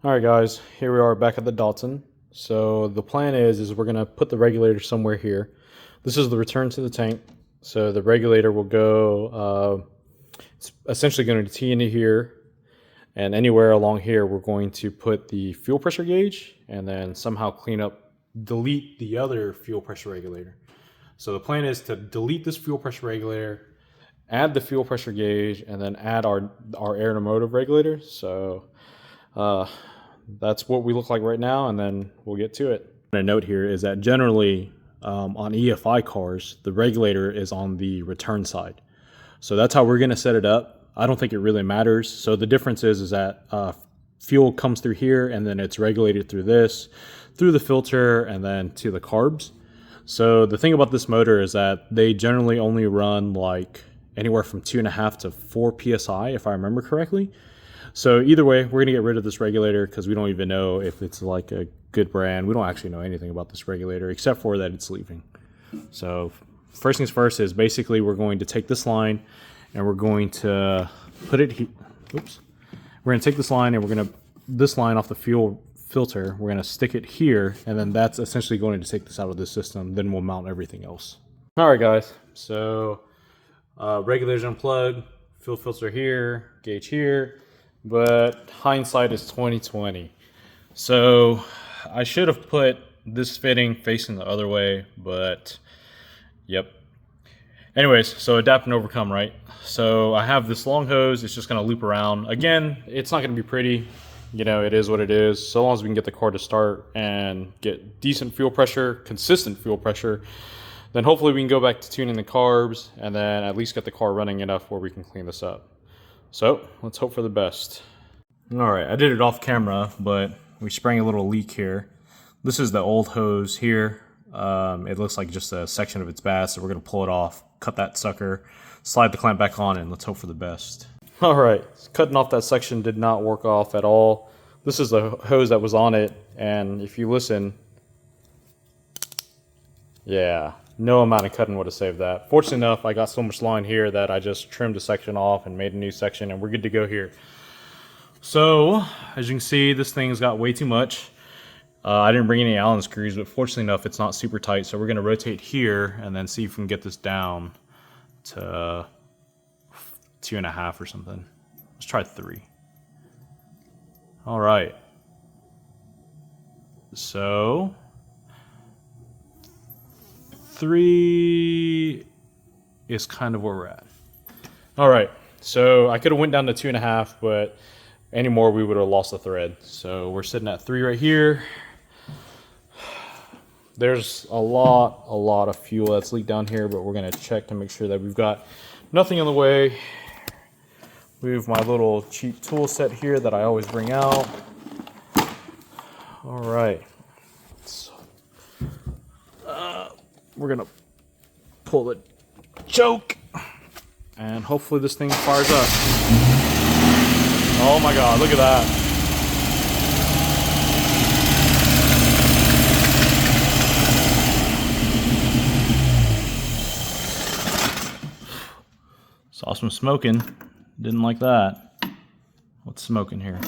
Alright guys, here we are back at the Datsun. So the plan is we're going to put the regulator somewhere here. This is the return to the tank. So the regulator will go, it's essentially going to tee into here. And anywhere along here we're going to put the fuel pressure gauge and then somehow delete the other fuel pressure regulator. So the plan is to delete this fuel pressure regulator, add the fuel pressure gauge, and then add our Aeromotive regulator. So that's what we look like right now, and then we'll get to it. A note here is that generally on EFI cars, the regulator is on the return side. So that's how we're going to set it up. I don't think it really matters. So the difference is that fuel comes through here, and then it's regulated through this, through the filter, and then to the carbs. So the thing about this motor is that they generally only run like anywhere from 2.5 to 4 psi, if I remember correctly. So either way, we're gonna get rid of this regulator because we don't even know if it's like a good brand. We don't actually know anything about this regulator except for that it's leaving. So first things first is basically we're going to take this line and we're going to put it here. Oops. We're gonna take this line and this line off the fuel filter, we're gonna stick it here, and then that's essentially going to take this out of the system. Then we'll mount everything else. All right, guys. So regulators unplugged, fuel filter here, gauge here. But hindsight is 2020. So I should have put this fitting facing the other way, but yep. Anyways, so adapt and overcome, right? So I have this long hose, it's just gonna loop around. Again, it's not gonna be pretty, you know, it is what it is. So long as we can get the car to start and get decent fuel pressure, consistent fuel pressure, then hopefully we can go back to tuning the carbs and then at least get the car running enough where we can clean this up. So let's hope for the best. All right, I did it off camera, but we sprang a little leak here. This is the old hose here. It looks like just a section of it's bad, so we're gonna pull it off, cut that sucker, slide the clamp back on, and let's hope for the best. All right, cutting off that section did not work off at all. This is the hose that was on it, and if you listen, yeah, no amount of cutting would have saved that. Fortunately enough, I got so much line here that I just trimmed a section off and made a new section, and we're good to go here. So, as you can see, this thing's got way too much. I didn't bring any Allen screws, but fortunately enough, it's not super tight. So we're going to rotate here and then see if we can get this down to 2.5 or something. Let's try 3. All right. So 3 is kind of where we're at. All right, so I could have went down to 2.5, but any more we would have lost the thread. So we're sitting at 3 right here. There's a lot of fuel that's leaked down here, but we're gonna check to make sure that we've got nothing in the way. We have my little cheap tool set here that I always bring out. All right. So, we're gonna pull the choke and hopefully this thing fires up. Oh my God, look at that. Saw some smoking, didn't like that. What's smoking here?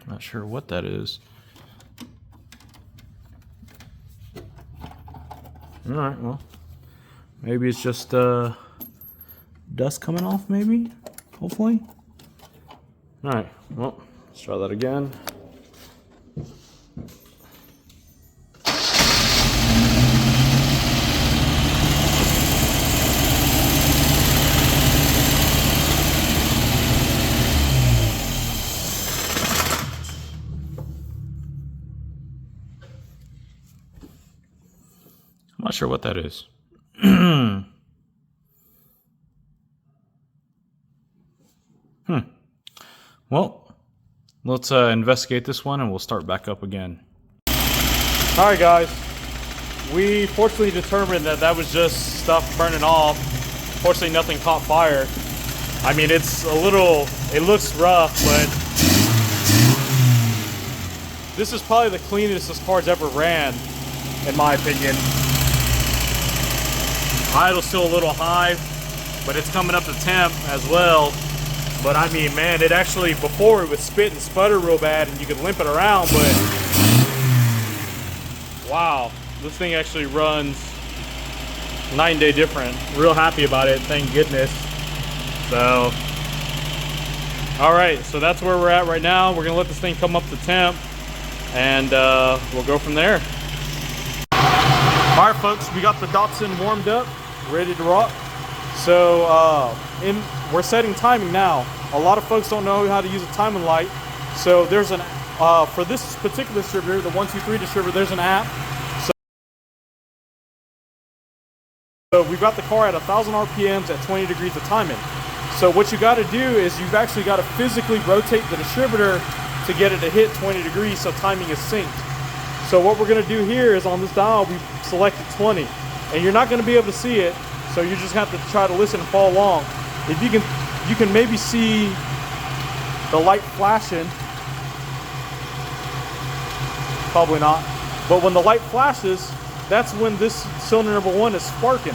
Not sure what that is. All right, well, maybe it's just dust coming off, maybe, hopefully. All right, well, let's try that again. I'm not sure what that is. Well, let's investigate this one and we'll start back up again. All right, guys. We fortunately determined that that was just stuff burning off. Fortunately, nothing caught fire. I mean, it's a little, it looks rough, but This is probably the cleanest this car's ever ran, in my opinion. Idle's still a little high, but it's coming up to temp as well. But I mean, man, it actually, before it would spit and sputter real bad and you could limp it around, but wow, this thing actually runs night and day different. Real happy about it, thank goodness. So, all right, so that's where we're at right now. We're gonna let this thing come up to temp and we'll go from there. All right, folks, we got the Datsun warmed up, ready to rock. So we're setting timing now. A lot of folks don't know how to use a timing light. So there's an, for this particular distributor, the 123 distributor, there's an app. So we've got the car at 1,000 RPMs at 20 degrees of timing. So what you got to do is you've actually got to physically rotate the distributor to get it to hit 20 degrees so timing is synced. So what we're going to do here is on this dial, we selected 20. And you're not going to be able to see it, so you just have to try to listen and follow along. If you can maybe see the light flashing. Probably not. But when the light flashes, that's when this cylinder number 1 is sparking.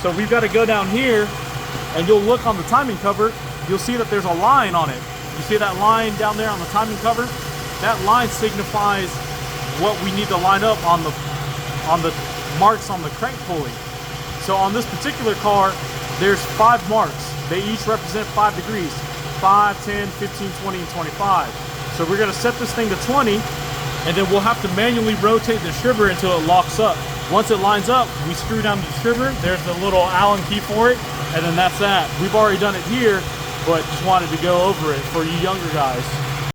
So we've got to go down here, and you'll look on the timing cover, you'll see that there's a line on it. You see that line down there on the timing cover? That line signifies what we need to line up on the marks on the crank pulley. So on this particular car, there's 5 marks. They each represent 5 degrees, 5, 10, 15, 20, and 25. So we're gonna set this thing to 20, and then we'll have to manually rotate the distributor until it locks up. Once it lines up, we screw down the distributor. There's the little Allen key for it, and then that's that. We've already done it here, but just wanted to go over it for you younger guys.